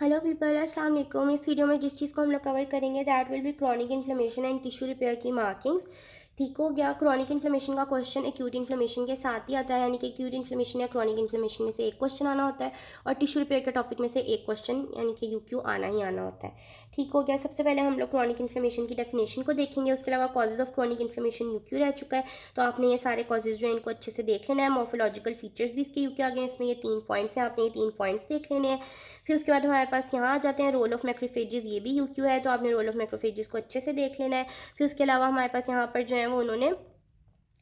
Hello people, अस्सलाम वालेकुम। इस वीडियो में जिस चीज़ को हम लोग कवर करेंगे that will be chronic inflammation and tissue repair की मार्किंग्स। ठीक हो गया। क्रॉनिक इन्फ्लेमेशन का क्वेश्चन एक्यूट इन्फ्लेमेशन के साथ ही आता है, यानी कि एक्यूट इन्फ्लेमेशन या क्रॉनिक इन्फ्लेमेशन में से एक क्वेश्चन आना होता है और टिश्यू रिपेयर के टॉपिक में से एक क्वेश्चन यानी कि यूक्यू आना ही आना होता है। ठीक हो गया। सबसे पहले हम लोग क्रॉनिक इन्फ्लेमेशन की डेफिनेशन को देखेंगे, उसके अलावा causes of chronic inflammation UQ रह चुका है, तो आपने ये सारे कॉजेज जो है इनको अच्छे से देख लेना है। मॉर्फोलॉजिकल फीचर्स भी इसके यूक्यू आ गए, इसमें ये 3 पॉइंट्स हैं, आपने ये 3 पॉइंट्स देख लेने हैं। फिर उसके बाद हमारे पास यहाँ आ जाते हैं रोल ऑफ मैक्रोफेजेस, ये भी यूक्यू है, तो आपने रोल ऑफ मैक्रोफेजेस को अच्छे से देख लेना है। फिर उसके अलावा हमारे पास यहाँ पर जो है वो उन्होंने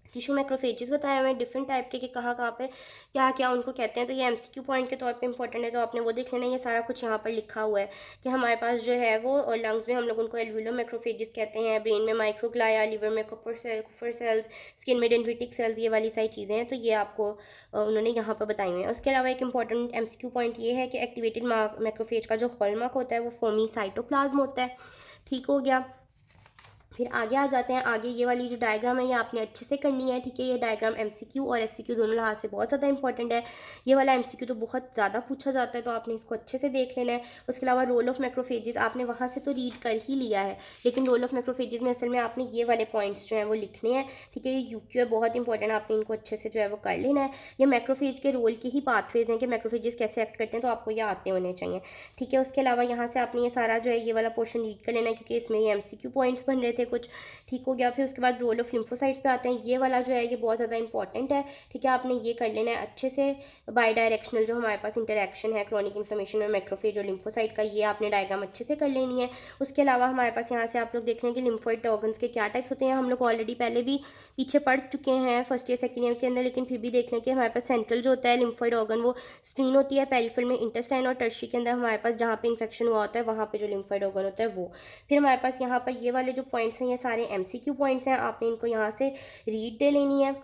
टिश्यू मैक्रोफेजेस बताए हुए हैं डिफरेंट टाइप के कि कहाँ कहाँ पे क्या क्या उनको कहते हैं, तो ये एमसीक्यू पॉइंट के तौर पे इंपॉर्टेंट है, तो आपने वो देख लेना है। ये सारा कुछ यहाँ पर लिखा हुआ है कि हमारे पास जो है वो लंग्स में हम लोग उनको एल्वुलो मैक्रोफेजेस कहते हैं, ब्रेन में माइक्रोग्लाया, लिवर में कुपर सेल्स, स्किन में डेंड्रिटिक सेल्स, ये वाली सारी चीज़ें हैं, तो ये आपको उन्होंने यहाँ पर बताई हुई हैं। उसके अलावा एक इंपॉर्टेंट एमसीक्यू पॉइंट ये है कि एक्टिवेटेड मैक्रोफेज का जो हॉलमार्क होता है वो फोमी साइटोप्लाज्म होता है। ठीक हो गया। फिर आगे आ जाते हैं। आगे ये वाली जो डायग्राम है ये आपने अच्छे से करनी है, ठीक है। ये डायग्राम एमसीक्यू और एससीक्यू दोनों लिहाज से बहुत ज़्यादा इंपॉर्टेंट है। ये वाला एमसीक्यू तो बहुत ज़्यादा पूछा जाता है, तो आपने इसको अच्छे से देख लेना है। उसके अलावा रोल ऑफ मैक्रोफेजेस आपने वहाँ से तो रीड कर ही लिया है, लेकिन रोल ऑफ मैक्रोफेजेस में असल में आपने ये वाले पॉइंट्स जो हैं वो लिखने हैं, ठीक है। ये यूक्यू है, बहुत इंपॉर्टेंट, आपने इनको अच्छे से जो है वो कर लेना है। ये मैक्रोफेज के रोल के ही पाथवेज हैं कि मैक्रोफेजेस कैसे एक्ट करते हैं, तो आपको ये आते होने चाहिए, ठीक है। उसके अलावा यहाँ से आपने ये सारा जो है ये वाला पोर्शन रीड कर लेना है, क्योंकि इसमें ये एमसीक्यू पॉइंट्स बन रहे थे कुछ। ठीक हो गया। फिर उसके बाद रोल ऑफ लिम्फोसाइट्स पे आते हैं। ये वाला जो है ये बहुत ज़्यादा इंपॉर्टेंट है, ठीक है। आपने ये कर लेना है अच्छे से। बाई डायरेक्शनल जो हमारे पास इंटरेक्शन है क्रॉनिक इन्फ्लेमेशन में मैक्रोफेज और लिम्फोसाइट का, ये आपने डायग्राम अच्छे से कर लेनी है। उसके अलावा हमारे पास यहाँ से आप लोग देख लें कि लिम्फोइड ऑर्गन्स के क्या टाइप्स होते हैं। हम लोग ऑलरेडी पहले भी पीछे पढ़ चुके हैं फर्स्ट ईयर सेकेंड ईयर के अंदर, लेकिन फिर भी देख लें कि हमारे पास सेंट्रल जो होता है लिम्फोइड ऑर्गन वो स्प्लीन होती है, पेरिफेरल में इंटेस्टाइन, और टर्शी के अंदर हमारे पास जहाँ पे इन्फेक्शन हुआ होता है वहाँ पे जो लिम्फोइड ऑर्गन होता है वो। फिर हमारे पास यहाँ पर ये वाले जो पॉइंट्स हैं ये सारे एमसीक्यू पॉइंट्स हैं, आपने इनको यहाँ से रीड दे लेनी है।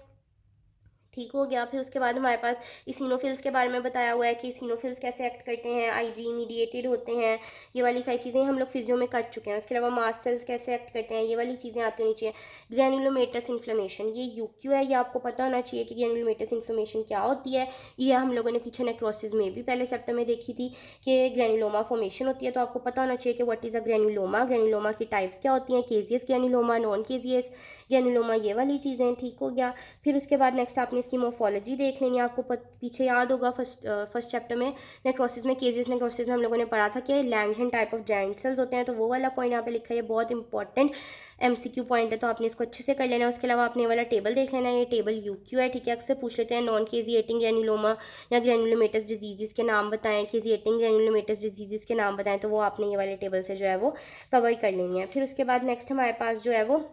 ठीक हो गया। फिर उसके बाद हमारे पास इसिनोफिल्स के बारे में बताया हुआ है कि इसिनोफिल्स कैसे एक्ट करते हैं, आईजी मीडिएटेड होते हैं, ये वाली सारी चीज़ें हम लोग फिजियो में कर चुके हैं। उसके अलावा मास्ट सेल्स कैसे एक्ट करते हैं, ये वाली चीज़ें आती होनी चाहिए। ग्रैनुलोमेटस इन्फ्लेमेशन, ये यूक्यू है, ये आपको पता होना चाहिए कि ग्रैनुलोमेटस इन्फ्लेमेशन क्या होती है। ये हम लोगों ने पीछे नेक्रोसिस में भी पहले चैप्टर में देखी थी कि ग्रैनुलोमा फॉर्मेशन होती है, तो आपको पता होना चाहिए कि what is a granuloma, granuloma की टाइप्स क्या होती हैं, caseous granuloma, non caseous granuloma, ये वाली चीज़ें। ठीक हो गया। फिर उसके बाद नेक्स्ट आपने इसकी मोर्फोलॉजी देख लेनी है। आपको पीछे याद होगा फर्स्ट चैप्टर में नेक्रोसिस में, केजियस नेक्रोसिस में हम लोगों ने पढ़ा था कि लैंगहेन टाइप ऑफ जायंट सेल्स होते हैं, तो वो वाला पॉइंट यहाँ पे लिखा है, ये बहुत इंपॉर्टेंट एमसीक्यू पॉइंट है, तो आपने इसको अच्छे से कर लेना है। उसके अलावा आपने ये वाला टेबल देख लेना है, ये टेबल यूक्यू है, ठीक है। अक्सर पूछ लेते हैं नॉन केजिएटिंग ग्रैनुलोमा या ग्रैनुलोमेटस डिजीज़ के नाम बताएं, केजिएटिंग ग्रैनुलोमेटस डिजीज़ के नाम बताएं, तो वो आपने ये वाले टेबल से जो है वो कवर कर लेनी है। फिर उसके बाद नेक्स्ट हमारे पास जो है वो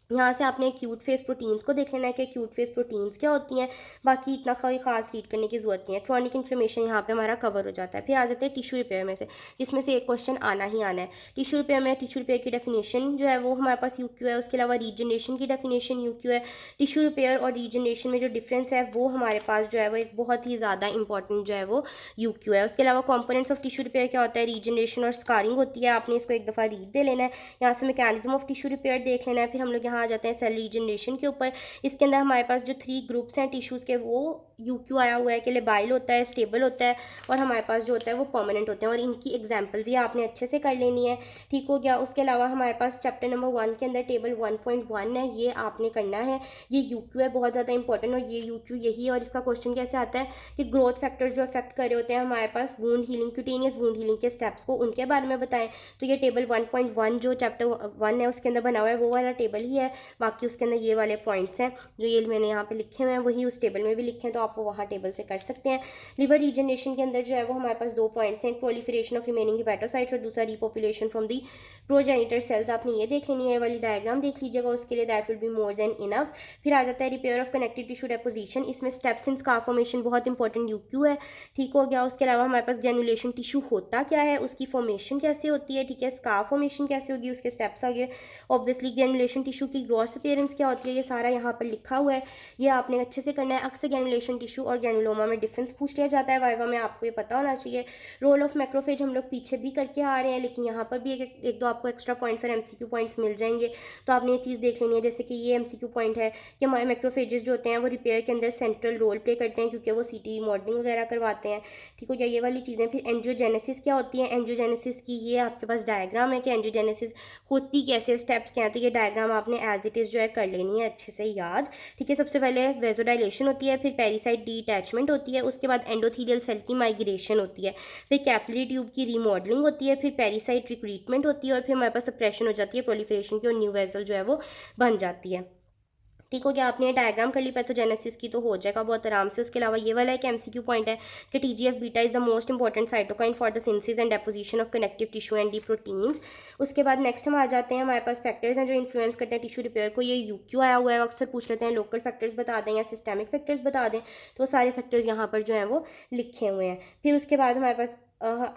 यहाँ से आपने एक्यूट फेस प्रोटीन्स को देख लेना है कि एक्यूट फेस प्रोटीन्स क्या होती हैं। बाकी इतना कोई खास रीड करने की जरूरत नहीं है। क्रॉनिक इन्फ्लेमेशन यहाँ पे हमारा कवर हो जाता है। फिर आ जाते हैं टिश्यू रिपेयर में से, जिसमें से एक क्वेश्चन आना ही आना है। टिश्यू रिपेयर में टिश्यू रिपेयर की डेफिनेशन जो है वो हमारे पास यूक्यू है। उसके अलावा रीजनरेशन की डेफिनेशन यूक्यू है। टिश्यू रिपेयर और रीजनरेशन में जो डिफरेंस है वो हमारे पास जो है वो एक बहुत ही ज़्यादा इंपॉर्टेंट जो है वो यूक्यू है। उसके अलावा कॉम्पोनेंट्स ऑफ टिश्यू रिपेयर क्या होता है, रीजनरेशन और स्कारिंग होती है, आपने इसको एक दफ़ा रीड दे लेना है। यहाँ से मैकेनिज्म ऑफ टिश्यू रिपेयर देख लेना है। फिर हम लोग यहाँ आ जाते हैं सेल रीजनरेशन के ऊपर। इसके अंदर हमारे पास जो 3 ग्रुप्स हैं टिश्यूज़ के, वो यूक्यू आया हुआ है कि लेबाइल होता है, स्टेबल होता है, और हमारे पास जो होता है वो परमानेंट होते हैं, और इनकी एग्जांपल्स ये आपने अच्छे से कर लेनी है। ठीक हो गया। उसके अलावा हमारे पास चैप्टर नंबर 1 के अंदर टेबल 1.1 है, ये आपने करना है। ये यूक्यू है, बहुत ज़्यादा इंपॉर्टेंट, और ये यूक्यू यही है। और इसका क्वेश्चन कैसे आता है कि ग्रोथ फैक्टर्स जो अफेक्ट कर रहे होते हैं हमारे पास wound healing, cutaneous wound healing के स्टेप्स को, उनके बारे में बताएं। तो ये टेबल 1.1 जो चैप्टर 1 है उसके अंदर बना हुआ है, वो वाला टेबल ही है। बाकी उसके अंदर ये वाले पॉइंट्स हैं जो ये मैंने यहाँ पे लिखे हुए हैं, वही उस टेबल में भी लिखे हैं, तो आप वो वहाँ टेबल से कर सकते हैं। लिवर रीजनरेशन के अंदर जो है वो हमारे पास 2 पॉइंट्स हैं, प्रोलिफरेशन ऑफ रिमेनिंग हिपेटोसाइट्स और दूसरा रिपॉपुलेशन फ्रॉम दी प्रोजेनिटर सेल्स। आपने ये देख लेनी है, वाली डायग्राम देख लीजिएगा, उसके लिए that will be more than enough. फिर आ जाता है repair of connective tissue deposition. इसमें स्टेप्स इन स्कार फॉर्मेशन बहुत इंपॉर्टेंट यूक्यू है। ठीक हो गया। उसके अलावा हमारे पास ग्रेनुलेशन टिश्यू होता क्या है, उसकी फॉर्मेशन कैसे होती है, ठीक है। स्कार फॉर्मेशन कैसे होगी, उसके स्टेप्स आ गए। ऑब्वियसली ग्रेनुलेशन टिश्यू की ग्रॉस अपीयरेंस क्या होती है, ये सारा यहाँ पर लिखा हुआ है, ये आपने अच्छे से करना है। अक्सर ग्रेनुलेशन इन टिश्यू और ग्रैनुलोमा में डिफरेंस पूछ लिया जाता है वाइवा में, आपको ये पता होना चाहिए। रोल ऑफ मैक्रोफेज हम लोग पीछे भी करके आ रहे हैं, लेकिन यहाँ पर भी एक दो आपको एक्स्ट्रा पॉइंट्स और एमसीक्यू पॉइंट्स मिल जाएंगे, तो आपने ये चीज़ देख लेनी है। जैसे कि ये एमसीक्यू पॉइंट है कि हमारे मैक्रोफेजेस जो होते हैं वो रिपेयर के अंदर सेंट्रल रोल प्ले करते हैं, क्योंकि वो सीटी मॉडलिंग वगैरह करवाते हैं। ठीक हो गया ये वाली चीज़ें। फिर एंजियोजेनेसिस क्या होती है, एंजियोजेनेसिस की ये आपके पास डायग्राम है कि एंजियोजेनेसिस होती कैसे, स्टेप्स क्या हैं, तो ये डायग्राम आपने एज इट इज़ जो है कर लेनी है अच्छे से याद। ठीक है, सबसे पहले वेजोडाइलेशन होती है, फिर पेरिसाइट डीअटैचमेंट होती है, उसके बाद एंडोथीलियल सेल की माइग्रेशन होती है, फिर कैपिलरी ट्यूब की रीमॉडलिंग होती है, फिर पेरिसाइट रिक्रूटमेंट होती है, और फिर हमारे पास सप्रेशन हो जाती है प्रोलिफरेशन की, और न्यू वेसल जो है वो बन जाती है। ठीक हो गया, आपने डायग्राम कर ली पैथोजेनेसिस की तो हो जाएगा बहुत आराम से। उसके अलावा ये वाला एक एमसीक्यू पॉइंट है कि TGF beta is the most important cytokine for the synthesis and deposition of connective tissue and the proteins. उसके बाद नेक्स्ट हम आ जाते हैं, हमारे पास फैक्टर्स हैं जो इन्फ्लुएंस करते हैं टिश्यू रिपेयर को। ये यूक्यू आया हुआ है, अक्सर पूछ लेते हैं लोकल फैक्टर्स बता दें या सिस्टेमिक फैक्टर्स बता दें, तो सारे फैक्टर्स यहाँ पर जो हैं वो लिखे हुए हैं। फिर उसके बाद हमारे पास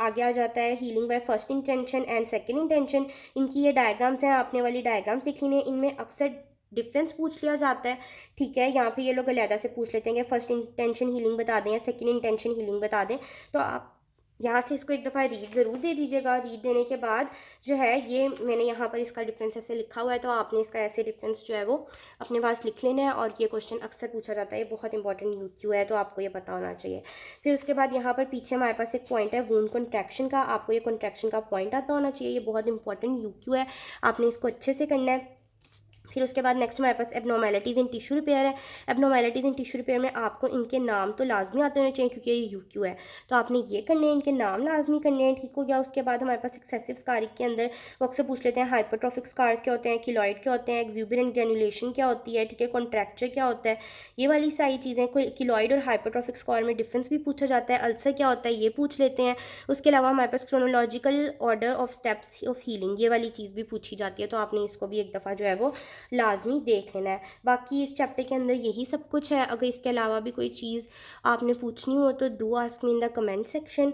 आगे आ जाता है healing by first intention and second intention. इनकी ये डायग्राम्स हैं, आपने वाली डायग्राम्स लिख लेनी है। इनमें अक्सर डिफरेंस पूछ लिया जाता है। ठीक है, यहाँ पे ये लोग अलहदा से पूछ लेते हैं कि फर्स्ट इंटेंशन हीलिंग बता दें या सेकंड इंटेंशन हीलिंग बता दें, तो आप यहाँ से इसको एक दफ़ा रीड ज़रूर दे दीजिएगा। रीड देने के बाद जो है ये मैंने यहाँ पर इसका डिफरेंस ऐसे लिखा हुआ है, तो आपने इसका ऐसे डिफरेंस जो है वो अपने पास लिख लेना है। और ये क्वेश्चन अक्सर पूछा जाता है, ये बहुत इंपॉर्टेंट यूक्यू है, तो आपको ये पता होना चाहिए। फिर उसके बाद यहाँ पर पीछे हमारे पास एक पॉइंट है वूंड कॉन्ट्रैक्शन का, आपको ये कॉन्ट्रैक्शन का पॉइंट आता होना चाहिए। ये बहुत इंपॉर्टेंट यूक्यू है, आपने इसको अच्छे से करना है। फिर उसके बाद नेक्स्ट हमारे पास एबनॉर्मेलिटीज़ इन टिश्यू रिपेयर है। एबनॉर्मेलिटीज़ इन टिश्यू रिपेयर में आपको इनके नाम तो लाजमी आते होने चाहिए, क्योंकि ये यूक्यू है, तो आपने ये करने हैं, इनके नाम लाजमी करने हैं। ठीक हो गया। उसके बाद हमारे पास एक्सेसिव स्कारिंग के अंदर वो अक्सर पूछ लेते हैं हाइपरट्रॉफिक स्कार्स क्या होते हैं, किलॉइड क्या होते हैं, एक्सूबरेंट ग्रेनुलेशन क्या होती है, ठीक है, कॉन्ट्रैक्चर क्या होता है, ये वाली सारी चीज़ें। कोई किलॉइड और हाइपरट्रॉफिक स्कार में डिफरेंस भी पूछा जाता है, अल्सर क्या होता है ये पूछ लेते हैं। उसके अलावा हमारे पास chronological order of steps of healing, ये वाली चीज़ भी पूछी जाती है, तो आपने इसको भी एक दफ़ा जो है वो लाजमी देख लेना है। बाकी इस चैप्टर के अंदर यही सब कुछ है। अगर इसके अलावा भी कोई चीज़ आपने पूछनी हो तो do ask me in the comment section.